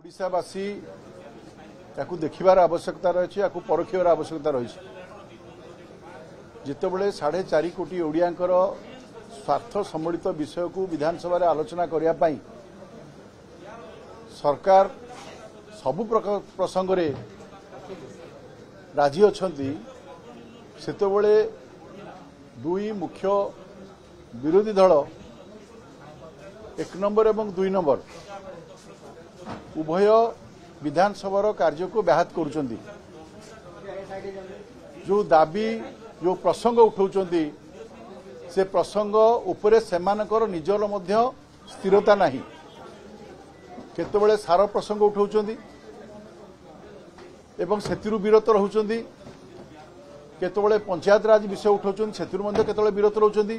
ओडिशावासी याकू देखिबार आवश्यकता रही या परखिबार आवश्यकता रही जितेबले 4.5 कोटी ओडियांकर स्वार्थ सम्मिलित विषय को विधानसभा रे आलोचना करने सरकार सबु प्रसंग रे राजी अछंती सेतेबले दुई मुख्य विरोधी दल 1 नंबर एवं 2 नंबर उभय विधानसभा कार्य को व्याहत करुचंती जो दाबी जो प्रसंग उठाउचंती से प्रसंग उपरे सेमानकर निजर मध्य स्थिरता नहीं केतेबेले सार प्रसंग उठाउचंती एवं सेतिरु विरत रहउचंती केतेबेले पंचायत राज विषय उठाउचंती सेतिरु मध्य केतेबेले विरत रहउचंती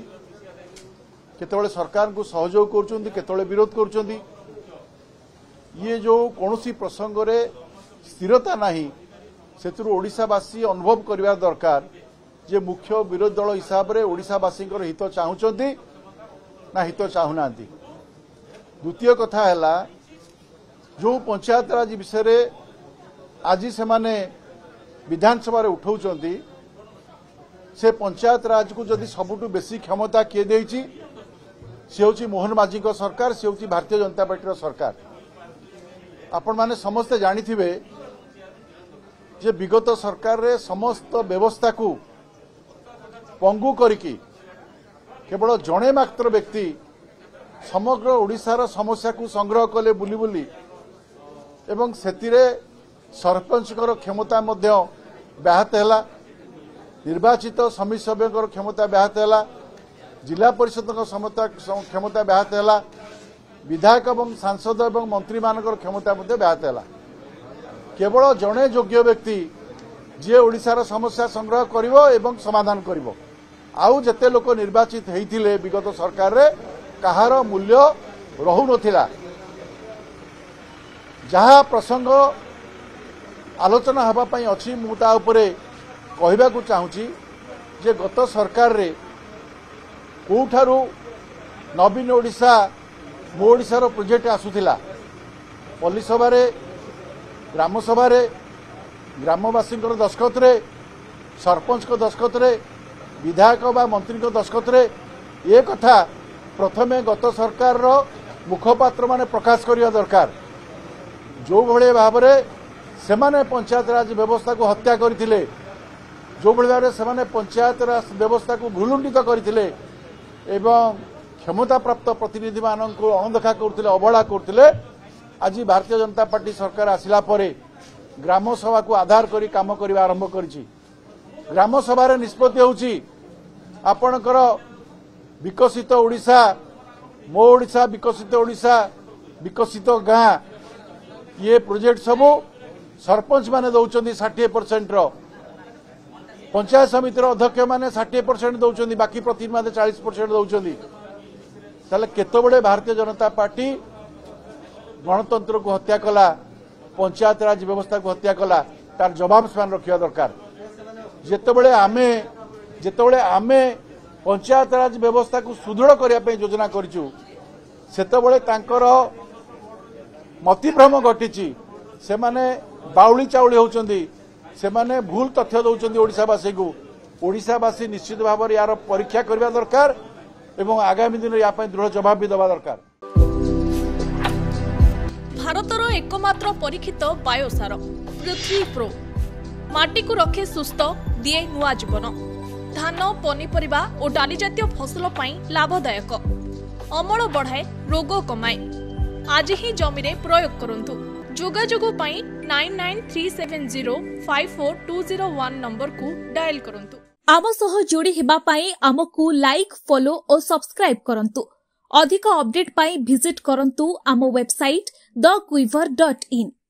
केतेबेले सरकार को सहयोग करुचंती केतेबेले विरोध करुचंती ये जो कौनसी प्रसंग रे स्थिरता नहीं सेतुरु ओडिशावासी अनुभव करिवा दरकार जे मुख्य विरोधी दल हिसाब रे ओडिशावासी हित चाहूचंती ना हित चाहूनांती। द्वितीय कथा हैला जो पंचायत राज विषय रे आज से माने विधानसभा रे उठाउचंती से पंचायत राज को जदि सबुठु बेसी क्षमता किए देइची से होची मोहन माझी को सरकार से होची भारतीय जनता पार्टी रो सरकार। आपण माने समस्ते जानिथिबे जे विगत सरकार रे समस्त व्यवस्था को पंगु करिकी केवल जणे मात्र व्यक्ति समग्र ओडिशार समस्या को संग्रह कले बुली बुली एवं सेतिरे सरपंचकर क्षमता मध्य व्याहत हैला निर्वाचित समिति सभ्यकर क्षमता व्याहत हैला जिला परिषद क्षमता व्याहत हैला विधायक एवं सांसद एवं मंत्री मानकर क्षमता मध्य व्याहत हैला केवल जणे योग्य व्यक्ति जे ओडिशार समस्या संग्रह करिवो एवं समाधान करिवो आउ जते लोक निर्वाचित हेइथिले विगत सरकार रे कहार मूल्य रहु नथिला जहा प्रसंग आलोचना हबा पई अछि मु ता उपरे कहबा को चाहूची जे गत सरकार रे कोठारू नवीन ओडिशा मो ओडिशार प्रोजेक्ट आसुथिला पल्ली सभा रे ग्राम सभा रे ग्रामवासी दस्खत रे सरपंच को दस्खत रे विधायक बा मंत्री को दस्खत रे ये कथा प्रथमे गत सरकार रो मुखपात्र माने प्रकाश करिया दरकार जो भले भाव रे सेमाने पंचायत राज व्यवस्था को हत्या करथिले जो भले भाव रे सेमाने पंचायत राज व्यवस्था को भूलुंडित करथिले एवं क्षमता प्राप्त प्रतिनिधि मान को अणदेखा करथिले अवहेला करथिले आज भारतीय जनता पार्टी सरकार आसिला परे ग्राम सभा को आधार करी काम करबा आरंभ करिछि। ग्राम सभा रे निष्पत्ति होउछि आपणकर विकसित ओडिशा मो ओडिशा विकसित गाँ ये प्रोजेक्ट सबो सरपंच माने दउचंदी 60% रो पंचायत समिति रो अध्यक्ष माने 60% दउचंदी बाकी प्रतिनिधि माने 40% दउचंदी ताले केतबेले भारतीय जनता पार्टी गणतंत्र को हत्या कला पंचायत राज व्यवस्था को हत्या कला तार जवाब समान रखिया दरकार। जेतेबेले आमे पंचायत राज व्यवस्था को सुदृढ़ करिया पे योजना करिचु सेतेबेले तांकर मतिभ्रम घटिची से माने बाउली चाउली होचंदी से माने भूल तथ्य दउचंदी ओडिशावासी को ओडिशावासी निश्चित भाव यार परीक्षा करबा दरकार एवं आगामी दिन या पे दृढ़ जवाब भी दबा दरकार। भारतर एकमात्र परीक्षित बायोसार पृथ्वी प्रो माटी को रखे सुस्थ दिए नुआ जीवन धान पनीपरिबा और डाली जातीय फसल पाई लाभदायक अमल बढ़ाए रोग कमाए आज ही जमीरे प्रयोग करंतु जोगाजोग पाई 9937054201 नंबर को डायल करंतु। आम सह जोड़ी हेबा पाई आमको लाइक फॉलो और सब्सक्राइब करंतु। अधिक अपडेट पाई विजिट करंतु आम वेबसाइट thequiver.in।